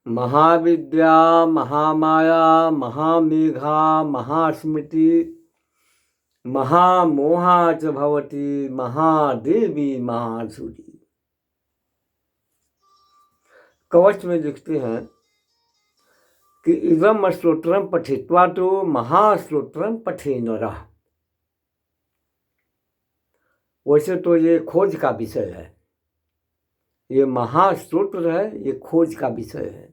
महाविद्या महामाया महामेघा महास्मृति महामोहा च भवति महादेवी महासुरी। कवच में लिखते हैं कि इदम स्तोत्रम पठित्वा तो महास्तोत्रम पठे नरः। वैसे तो ये खोज का विषय है, ये महास्तोत्र है, ये खोज का विषय है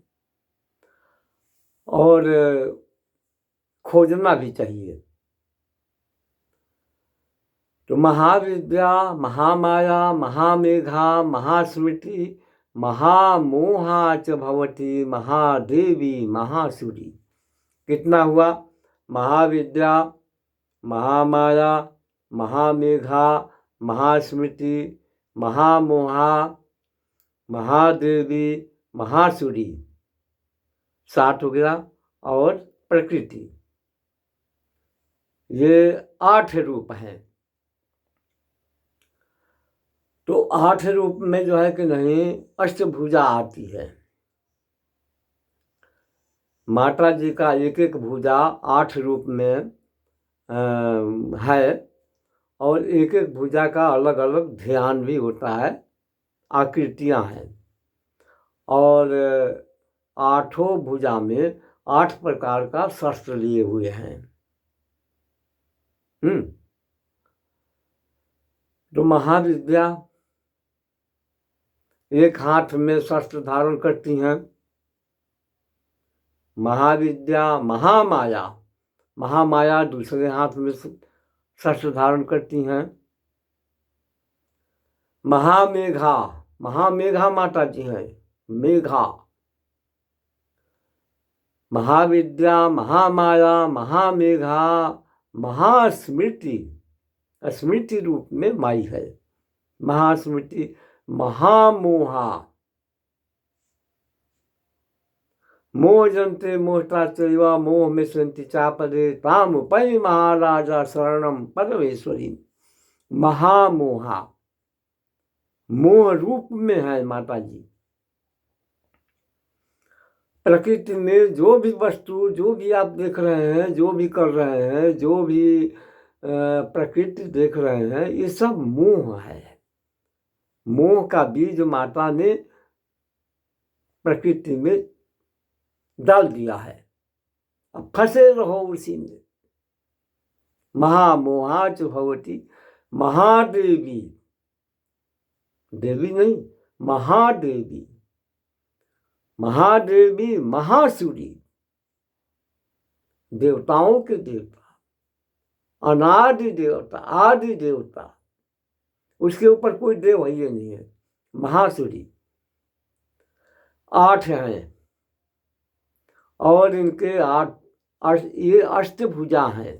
और खोजना भी चाहिए। तो महाविद्या महामाया महामेघा महास्मृति महामोहा च भवति महादेवी महासुरी। कितना हुआ? महाविद्या महामाया महामेघा महास्मृति महामोहा महादेवी महासुरी, 7 हो गया। और प्रकृति, ये 8 रूप हैं। तो 8 रूप में जो है कि नहीं अष्टभुजा आती है। माता जी का एक एक भुजा 8 रूप में है और एक एक भुजा का अलग अलग ध्यान भी होता है, आकृतियां हैं। और 8 भुजा में 8 प्रकार का शस्त्र लिए हुए हैं। तो महाविद्या एक हाथ में शस्त्र धारण करती हैं। महाविद्या महामाया महामाया दूसरे हाथ में शस्त्र धारण करती हैं। महामेघा महामेघा माता जी हैं, मेघा। महाविद्या महामाया महामेघा महास्मृति, स्मृति रूप में माई है। महास्मृति महामोहा मोह जंते मोहता चैवा मोह में संति चापदे ताम पै महाराजा शरणम परमेश्वरी। महामोहा मोह रूप में है माता जी। प्रकृति में जो भी वस्तु, जो भी आप देख रहे हैं, जो भी कर रहे हैं, जो भी प्रकृति देख रहे हैं, ये सब मोह है। मोह का बीज माता ने प्रकृति में डाल दिया है। अब फंसे रहो उसी में। महामोहाच भवति महादेवी, देवी नहीं महादेवी, महादेवी महासुरी, देवताओं के देवता, अनादि देवता, आदि देवता, उसके ऊपर कोई देव है ये नहीं है। महासुरी 8 हैं और इनके 8 ये अष्टभुजा हैं।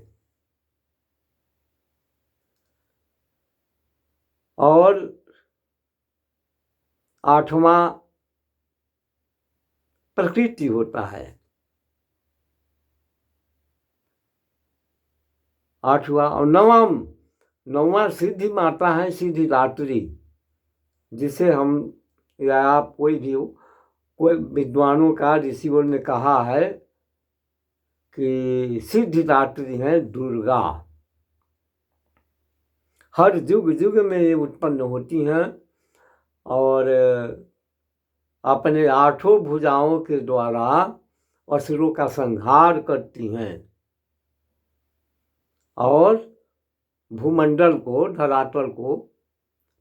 और 8वां प्रकृति होता है। 8वां और 9वां सिद्धि माता है, सिद्धिदात्री, जिसे हम या आप कोई भी हो, कोई विद्वानों का ऋषियों ने कहा है कि सिद्धिदात्री है दुर्गा। हर युग युग में ये उत्पन्न होती हैं और अपने 8 भुजाओं के द्वारा असुरों का संहार करती हैं और भूमंडल को, धरातल को,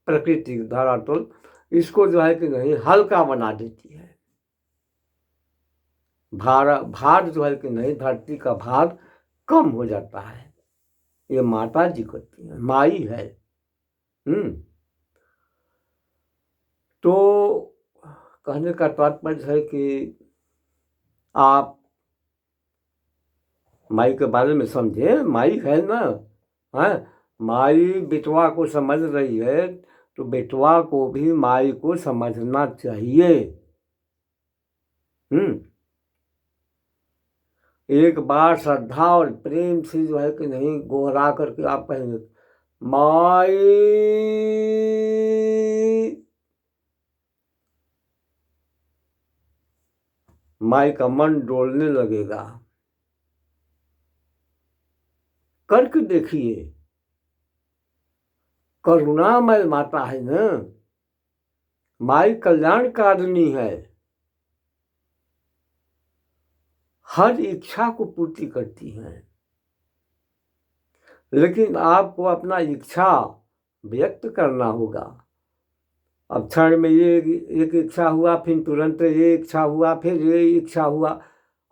प्रकृति धरातल, इसको जो है कि नहीं हल्का बना देती है। भार जो है कि नहीं, धरती का भार कम हो जाता है। ये माता जी करती है, माई है। तो कहने का तात्पर्य है कि आप माई के बारे में समझे। माई है ना, है माई बेटवा को समझ रही है तो बेटवा को भी माई को समझना चाहिए। एक बार श्रद्धा और प्रेम से जो है कि नहीं गोहरा करके आप कहेंगे माई, माई का मन डोलने लगेगा। करके देखिए, करुणामय माता है ना, माई कल्याणकारिणी है, हर इच्छा को पूर्ति करती है। लेकिन आपको अपना इच्छा व्यक्त करना होगा। अब क्षण में ये एक इच्छा हुआ, फिर तुरंत ये इच्छा हुआ, फिर ये इच्छा हुआ,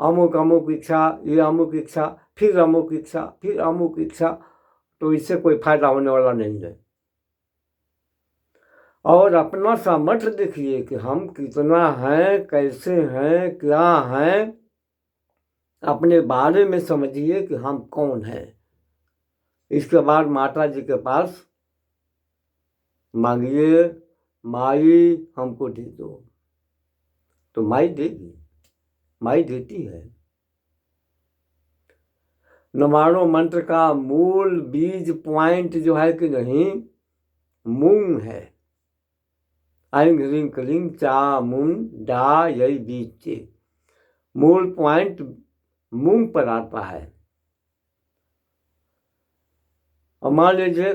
अमुक अमुक इच्छा, ये अमुक इच्छा, फिर अमुक इच्छा, फिर अमुक इच्छा, तो इससे कोई फायदा होने वाला नहीं है। और अपना सामर्थ्य देखिए कि हम कितना हैं, कैसे हैं, क्या हैं, अपने बारे में समझिए कि हम कौन हैं। इसके बाद माता जी के पास मांगिए, माई हमको दे दो, तो माई देगी, माई देती है। नवाणु मंत्र का मूल बीज पॉइंट जो है कि नहीं, मूंग है। ऐं ह्रीं क्लीं चा मूंग डा यही बीज चे, मूल पॉइंट मूंग पर आता है। और मान लीजिए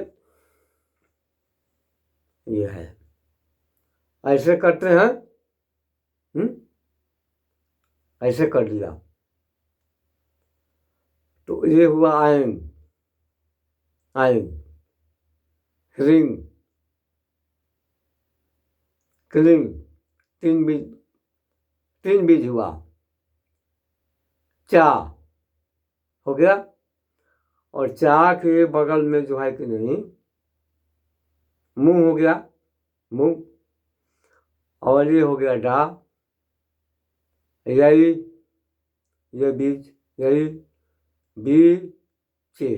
ये है, ऐसे करते हैं, ऐसे कर लिया, तो ये हुआ ऐं, ऐं ह्रीं क्लीं, तीन बीज हुआ, चा हो गया, और चा के बगल में जो है कि नहीं मुंह हो गया, मुंह, और ये हो गया डा, यही ये बीज, यही बीज चे,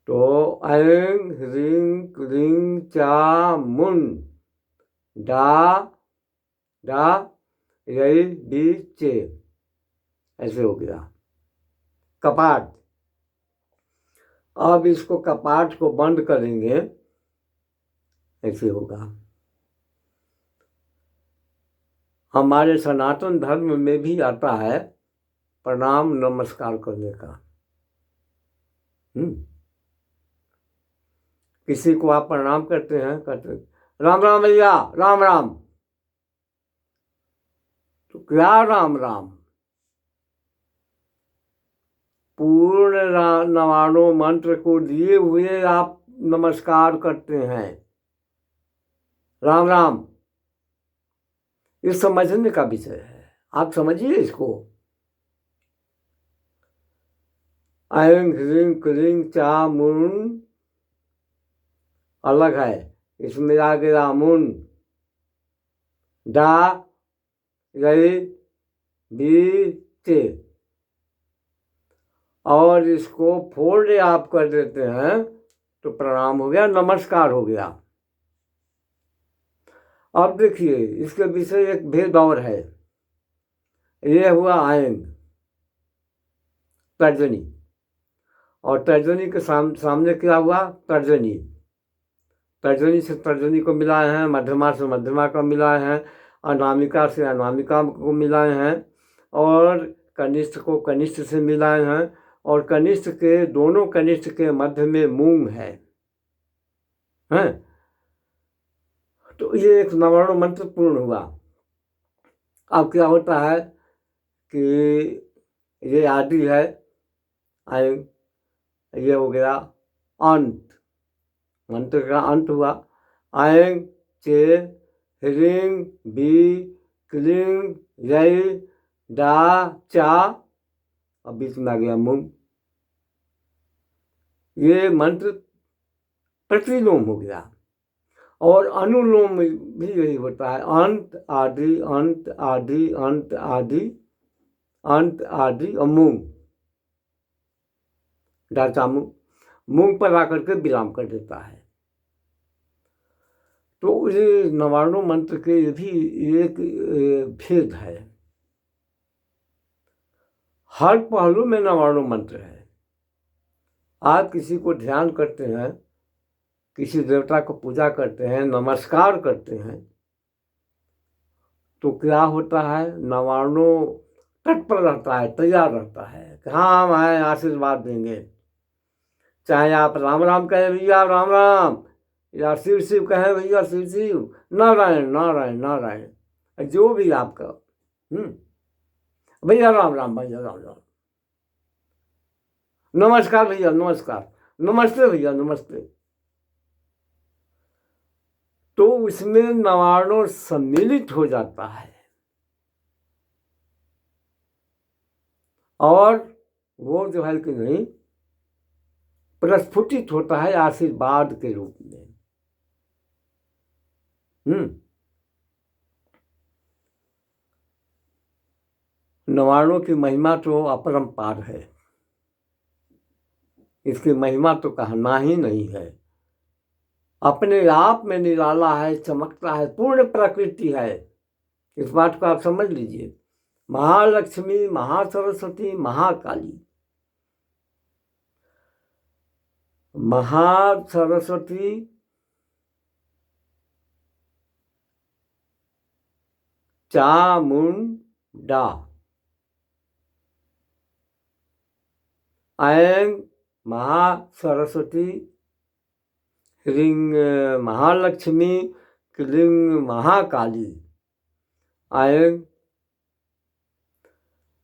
तो ऐं ह्रीं क्लीं चा मुन डा डा यही बीज चे, ऐसे हो गया कपाट। अब इसको कपाट को बंद करेंगे, ऐसे होगा। हमारे सनातन धर्म में भी आता है प्रणाम नमस्कार करने का। किसी को आप प्रणाम करते हैं, राम राम भैया, राम राम, तो क्या राम राम, पूर्ण नवाणु मंत्र को दिए हुए आप नमस्कार करते हैं, राम राम। ये समझने का विषय है, आप समझिए इसको। ऐं ह्रीं क्लीं चा मुन अलग है, इसमें आ गया मुन डा यही बीते, और इसको फोल्ड आप कर देते हैं तो प्रणाम हो गया, नमस्कार हो गया। अब देखिए इसके विषय एक भेद और है। ये हुआ ऐं तर्जनी, और तर्जनी के सामने क्या हुआ, तर्जनी, तर्जनी से तर्जनी को मिलाए हैं, मध्यमा से मध्यमा को मिलाए हैं, अनामिका से अनामिका को मिलाए हैं, और कनिष्ठ को कनिष्ठ से मिलाए हैं, और कनिष्ठ के दोनों कनिष्ठ के मध्य में मूंग है, हैं? तो ये एक नवाणु मंत्र पूर्ण हुआ। अब क्या होता है कि ये आदि है, ऐं, ये हो गया अंत, मंत्र का अंत हुआ, ऐं चे ह्रीं बी क्लीं यई डा चा, अब बीच में आ गया मूंग। ये मंत्र प्रतिलोम हो गया, और अनुलोम भी यही होता है, अंत आदि अंत आदि अंत आदि अंत आदि, और मूंग डाचा मूंग पर आकर के विराम कर देता है। तो ये नवाणु मंत्र के भी एक भेद है, हर पहलू में नवाणु मंत्र है। आप किसी को ध्यान करते हैं, किसी देवता को पूजा करते हैं, नमस्कार करते हैं, तो क्या होता है, नवाणु तत्पर रहता है, तैयार रहता है कि हाँ हम आए आशीर्वाद देंगे। चाहे आप राम राम कहें भैया राम राम, या शिव शिव कहें भैया शिव शिव, नारायण नारायण नारायण, जो भी आपका भैया राम राम, भैया राम राम, नमस्कार भैया नमस्कार, नमस्ते भैया नमस्ते। तो उसमें नवाणु सम्मिलित हो जाता है और वो जो है कि नहीं प्रस्फुटित होता है आशीर्वाद के रूप में। नवाणु की महिमा तो अपरंपार है, इसकी महिमा तो कहना ही नहीं है। अपने आप में निराला है, चमकता है, पूर्ण प्रकृति है। इस बात को आप समझ लीजिए। महालक्ष्मी, महासरस्वती, महाकाली। महासरस्वती चामुंडा, ऐं महासरस्वती, ह्रीं महालक्ष्मी, क्लीं महाकाली। ऐं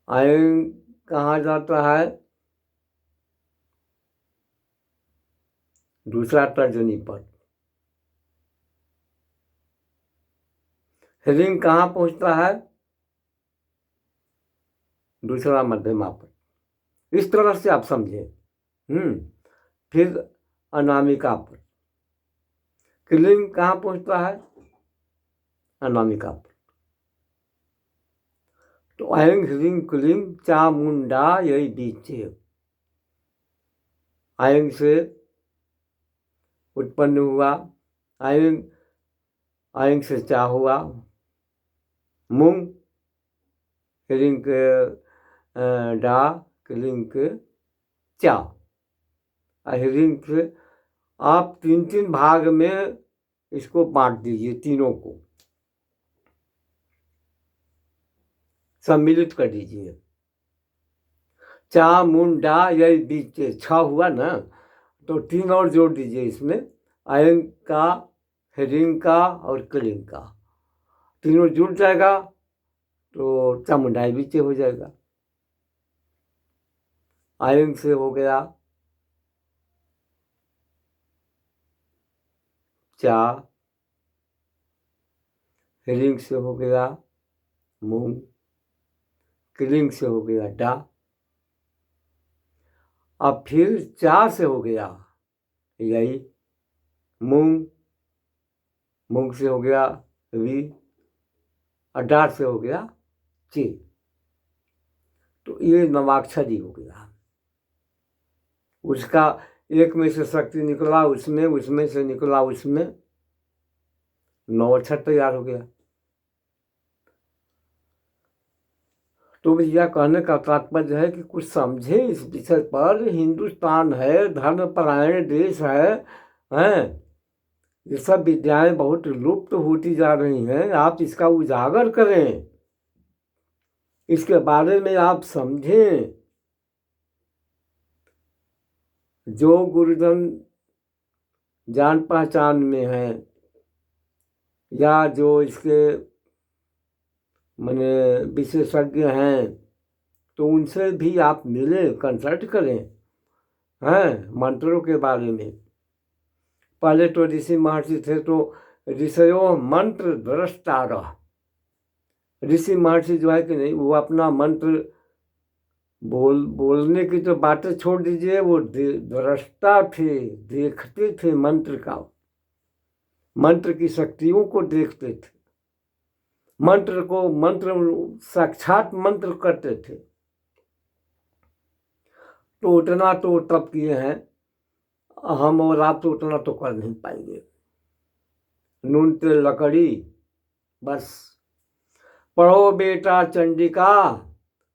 ऐं कहा जाता है दूसरा तर्जनी पर, ह्रीं कहाँ पहुंचता है, दूसरा मध्यमा पर। इस तरह से आप समझे। फिर अनामिका पर, क्लीं कहाँ पहुंचता है, अनामिका पर। तो ऐं ह्रीं क्लीं चामुंडा यही बीच है। ऐं से उत्पन्न हुआ, ऐं ऐं से चा हुआ, मूंग, ह्रीं के डा, क्लीं के चा, ह्रीं से आप तीन तीन भाग में इसको बांट दीजिए, तीनों को सम्मिलित कर दीजिए। चामुंडा यही बीच छ हुआ ना, तो तीन और जोड़ दीजिए इसमें, ऐं का, ह्रीं का और क्लीं का, तीनों जुड़ जाएगा तो चामुंडा बीच हो जाएगा। ऐं से हो गया चा, ह्रीं से हो गया मूंग, क्लीं से हो गया डा, अब फिर चा से हो गया यही मूंग, मूंग से हो गया वी, और डा से हो गया ची। तो ये नवाक्षरी हो गया। उसका एक में से शक्ति निकला उसमें, उसमें से निकला उसमें, 9 अक्षर तैयार हो गया। तो भैया कहने का तात्पर्य है कि कुछ समझे इस विषय पर। हिंदुस्तान है, धर्मपरायण देश है, हैं? ये सब विद्याएं बहुत लुप्त होती जा रही हैं। आप इसका उजागर करें, इसके बारे में आप समझें। जो गुरुजन जान पहचान में हैं या जो इसके माने विशेषज्ञ हैं, तो उनसे भी आप मिलें, कंसल्ट करें, हैं, मंत्रों के बारे में। पहले तो ऋषि महर्षि थे, तो ऋषयो मंत्र द्रष्टारः। ऋषि महर्षि जो है कि नहीं, वो अपना मंत्र बोलने की तो बातें छोड़ दीजिए, वो द्रष्टा थे, देखते थे मंत्र का, मंत्र की शक्तियों को देखते थे, मंत्र साक्षात मंत्र करते थे। तो उतना तो तब किए हैं, हम और आप तो उतना तो कर नहीं पाएंगे। नून तेल लकड़ी, बस पढ़ो बेटा चंडिका,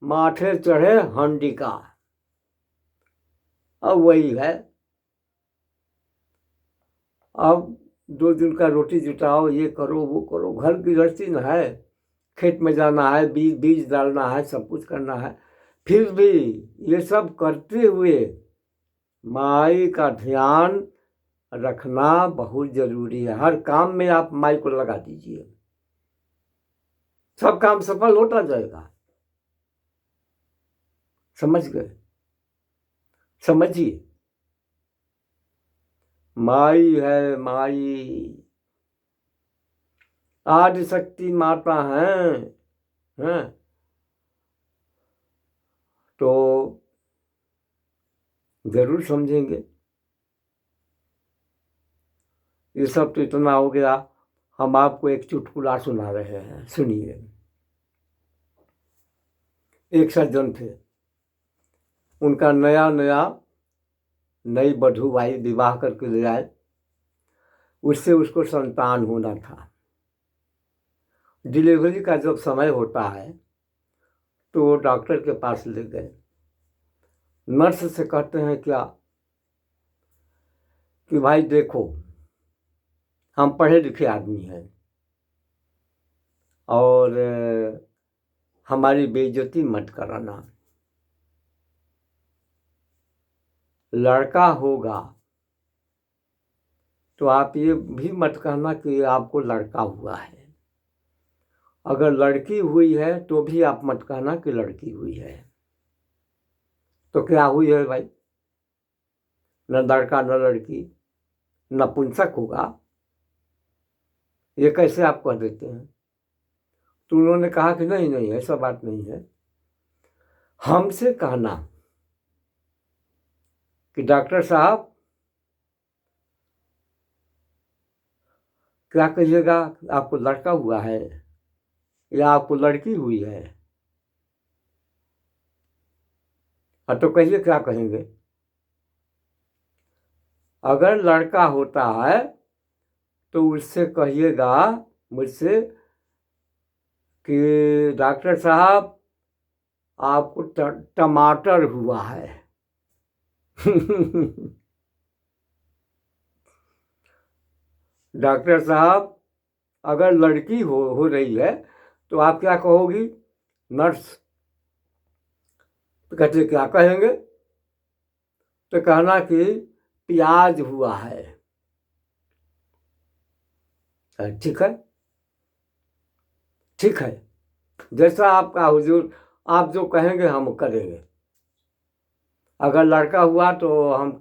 माथे चढ़े हंडिका। अब वही है। अब 2 दिन का रोटी जुटाओ, ये करो वो करो, घर गृहस्थी न है। खेत में जाना है, बीज बीज डालना है, सब कुछ करना है, फिर भी ये सब करते हुए माई का ध्यान रखना बहुत जरूरी है। हर काम में आप माई को लगा दीजिए, सब काम सफल होता जाएगा। समझ गए? समझिए, माई है माई, आदि शक्ति माता हैं, तो जरूर समझेंगे। ये सब तो इतना हो गया, हम आपको एक चुटकुला सुना रहे हैं, सुनिए। एक सज्जन थे, उनका नई वधू आई, विवाह करके ले आए, उससे उसको संतान होना था। डिलीवरी का जब समय होता है तो वो डॉक्टर के पास ले गए। नर्स से कहते हैं क्या कि भाई देखो, हम पढ़े लिखे आदमी हैं और हमारी बेइज्जती मत कराना। लड़का होगा तो आप ये भी मत कहना कि आपको लड़का हुआ है। अगर लड़की हुई है तो भी आप मत कहना कि लड़की हुई है। तो क्या हुई है भाई? न लड़का न लड़की, नपुंसक होगा। ये कैसे आप कह देते हैं? तो उन्होंने कहा कि नहीं नहीं, ऐसा बात नहीं है। हमसे कहना कि डॉक्टर साहब क्या कहिएगा, आपको लड़का हुआ है या आपको लड़की हुई है? हाँ, तो कहिए क्या कहेंगे? अगर लड़का होता है तो उससे कहिएगा मुझसे कि डॉक्टर साहब आपको टमाटर हुआ है। डॉक्टर साहब अगर लड़की हो रही है तो आप क्या कहोगी? नर्स तो कहते क्या कहेंगे? तो कहना कि प्याज हुआ है। ठीक है, ठीक है, जैसा आपका हुजूर, आप जो कहेंगे हम करेंगे। अगर लड़का हुआ तो हम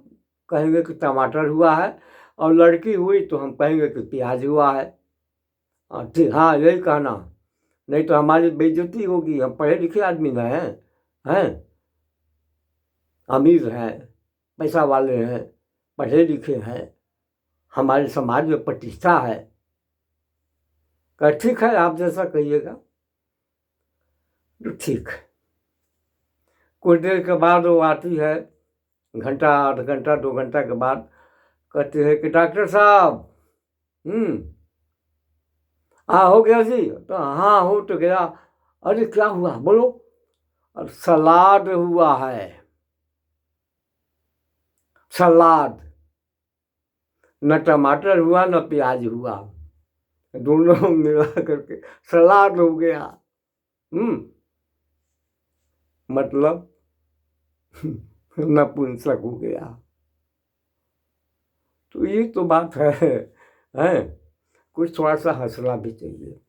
कहेंगे कि टमाटर हुआ है, और लड़की हुई तो हम कहेंगे कि प्याज हुआ है। ठीक, हाँ यही कहना, नहीं तो हमारी बेइज्जती होगी। हम पढ़े लिखे आदमी हैं, अमीर हैं, पैसा वाले हैं, पढ़े लिखे हैं, हमारे समाज में प्रतिष्ठा है। कह ठीक है, आप जैसा कहिएगा। तो ठीक है। कुछ देर के बाद वो आती है, घंटा आध घंटा 2 घंटा के बाद, कहती है कि डॉक्टर साहब हाँ हो गया जी? तो हाँ हो तो गया। अरे क्या हुआ बोलो? अब सलाद हुआ है, सलाद। न टमाटर हुआ न प्याज हुआ, दोनों मिला करके सलाद हो गया। मतलब नपुंसक हो गया। तो ये तो बात है, कुछ थोड़ा सा हंसना भी चाहिए।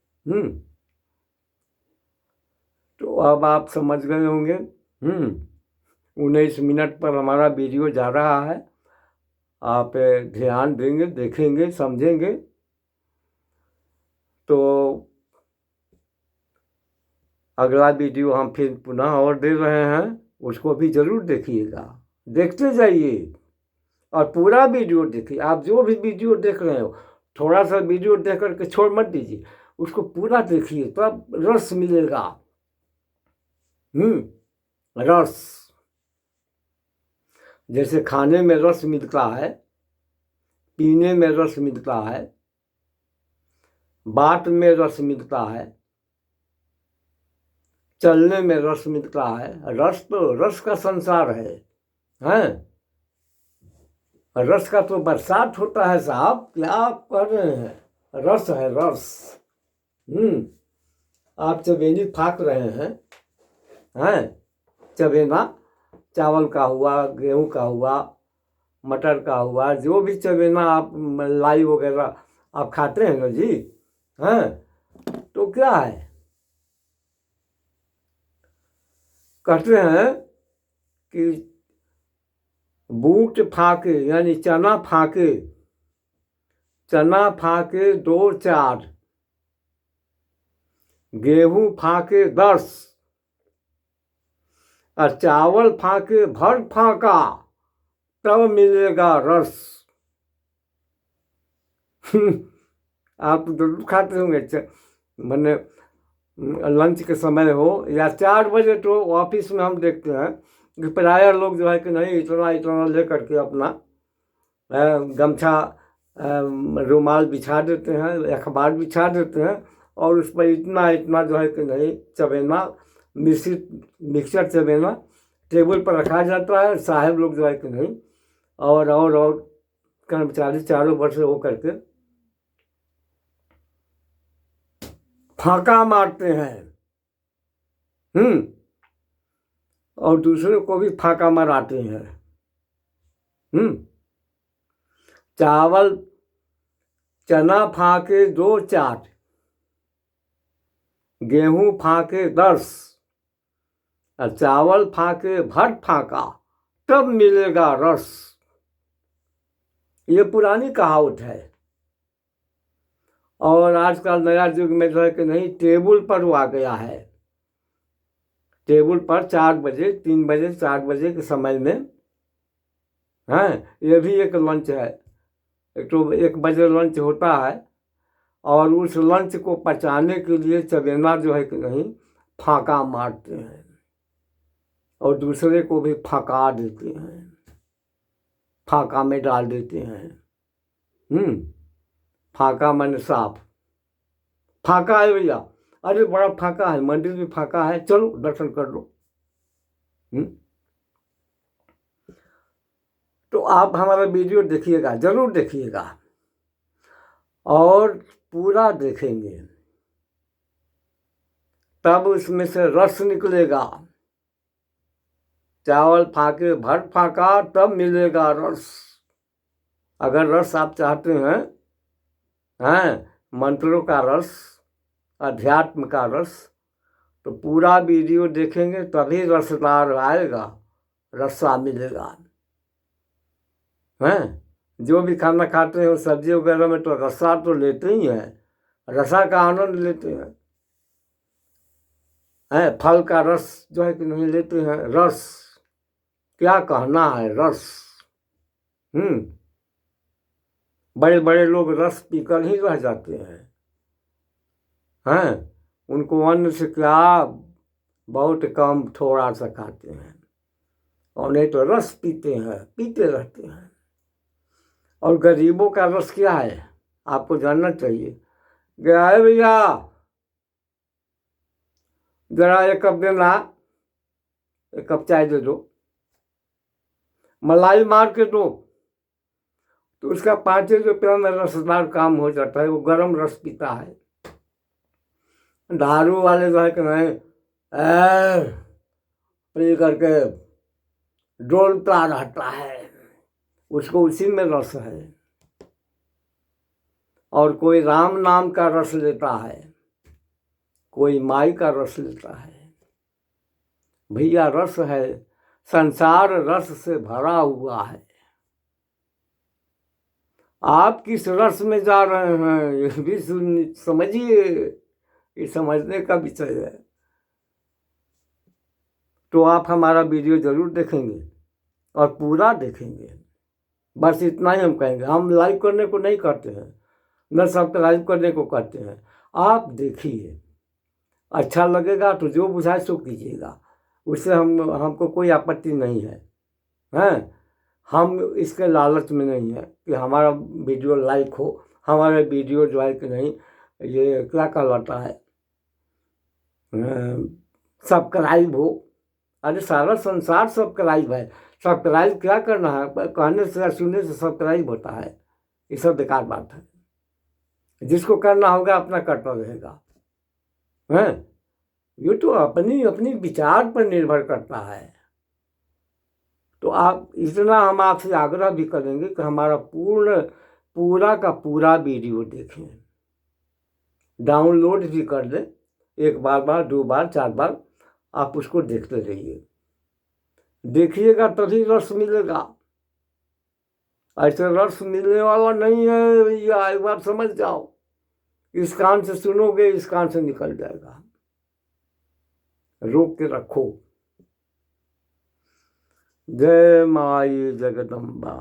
तो अब आप समझ गए होंगे। 19 मिनट पर हमारा वीडियो जा रहा है, आप ध्यान देंगे, देखेंगे, समझेंगे तो अगला वीडियो हम फिर पुनः और दे रहे हैं, उसको भी जरूर देखिएगा। देखते जाइए और पूरा वीडियो देखिए। आप जो भी वीडियो देख रहे हो, थोड़ा सा वीडियो देख करके छोड़ मत दीजिए, उसको पूरा देखिए तो अब रस मिलेगा। रस, जैसे खाने में रस मिलता है, पीने में रस मिलता है, बात में रस मिलता है, चलने में रस मिलता है। रस तो रस का संसार हैं? रस का तो बरसात होता है साहब, क्या आप कर रहे हैं? रस है रस। आप चबेनी फाक रहे हैं चबेना चावल का हुआ, गेहूं का हुआ, मटर का हुआ, जो भी चबेना आप लाई वगैरह आप खाते हैं ना जी, हैं, तो क्या है, कहते हैं कि बूट फाके यानी चना फाके, चना फाके 2-4, गेहूं फाके 10 और चावल फाके भर फाका, तब मिलेगा रस। आप तो जरूर खाते होंगे, मैंने लंच के समय हो या 4 बजे, तो ऑफिस में हम देखते हैं कि प्रायः लोग जो है कि नहीं इतना इतना ले करके अपना गमछा रुमाल बिछा देते हैं, अखबार बिछा देते हैं और उस पर इतना इतना जो है कि नहीं चबेना मिक्सर चबेना टेबल पर रखा जाता है। साहब लोग जो है कि नहीं और कर्मचारी चारों वर्ष हो करके फाका मारते हैं, और दूसरे को भी फाका माराते हैं। चावल चना फाके 2-4, गेहूं फाके 10 और चावल फाके भर फाका, तब मिलेगा रस। ये पुरानी कहावत है और आजकल नया युग में जो है कि नहीं टेबल पर वो आ गया है। टेबल पर 4 बजे 3 बजे 4 बजे के समय में ये भी एक लंच है। एक तो 1 बजे लंच होता है और उस लंच को पचाने के लिए चबेना जो है कि नहीं फाका मारते हैं और दूसरे को भी फका देते हैं, फाका में डाल देते हैं। फाका मन साफ, फाका है भैया, अरे बड़ा फाका है, मंदिर भी फाका है, चलो दर्शन कर लो। तो आप हमारा वीडियो देखिएगा, जरूर देखिएगा और पूरा देखेंगे तब उसमें से रस निकलेगा। चावल फाके भर फाका, तब मिलेगा रस। अगर रस आप चाहते हैं मंत्रों का रस, अध्यात्म का रस, तो पूरा वीडियो देखेंगे तभी रसदार आएगा, रसा मिलेगा। जो भी खाना खाते हैं सब्जी वगैरह में तो रसा तो लेते ही हैं, रसा का आनंद लेते हैं। फल का रस जो है कि नहीं लेते हैं, रस क्या कहना है, रस। बड़े बड़े लोग रस पीकर ही रह जाते हैं, उनको अन्न से क्या बहुत कम थोड़ा सा खाते हैं और नहीं तो रस पीते हैं, पीते रहते हैं। और गरीबों का रस क्या है आपको जानना चाहिए। गया है भैया जरा 1 कप देना, 1 कप चाय दे दो, मलाई मार के दो, तो उसका 5 रुपया में रसदार काम हो जाता है। वो गरम रस पीता है। दारू वाले जो है कि नहीं पी करके डोलता रहता है, उसको उसी में रस है। और कोई राम नाम का रस लेता है, कोई माई का रस लेता है। भैया रस है, संसार रस से भरा हुआ है। आप किस रस में जा रहे हैं ये भी समझिए, ये समझने का विषय है। तो आप हमारा वीडियो जरूर देखेंगे और पूरा देखेंगे। बस इतना ही हम कहेंगे। हम लाइक करने को नहीं करते हैं, न सब्सक्राइब करने को करते हैं। आप देखिए, अच्छा लगेगा तो जो बुझाए सो कीजिएगा, उससे हमको कोई आपत्ति नहीं है। हम इसके लालच में नहीं है कि हमारा वीडियो लाइक हो, हमारा वीडियो जो है कि नहीं ये क्या कहलाता है सब्सक्राइब हो। अरे सारा संसार सब्सक्राइब है। सब्सक्राइब क्या करना है, कहने से सुनने से सब्सक्राइब होता है, ये सब बेकार बात है। जिसको करना होगा अपना करता रहेगा। हैं। ये तो अपनी अपनी विचार पर निर्भर करता है। तो आप इतना हम आपसे आग्रह भी करेंगे कि हमारा पूरा का पूरा वीडियो देखें, डाउनलोड भी कर लें, एक बार 2 बार 4 बार आप उसको देखते रहिए। देखिएगा तभी रस मिलेगा, ऐसे रस मिलने वाला नहीं है। ये एक बार समझ जाओ, इस कान से सुनोगे इस कान से निकल जाएगा। रोक के रखो। जय माई जगदम्बा।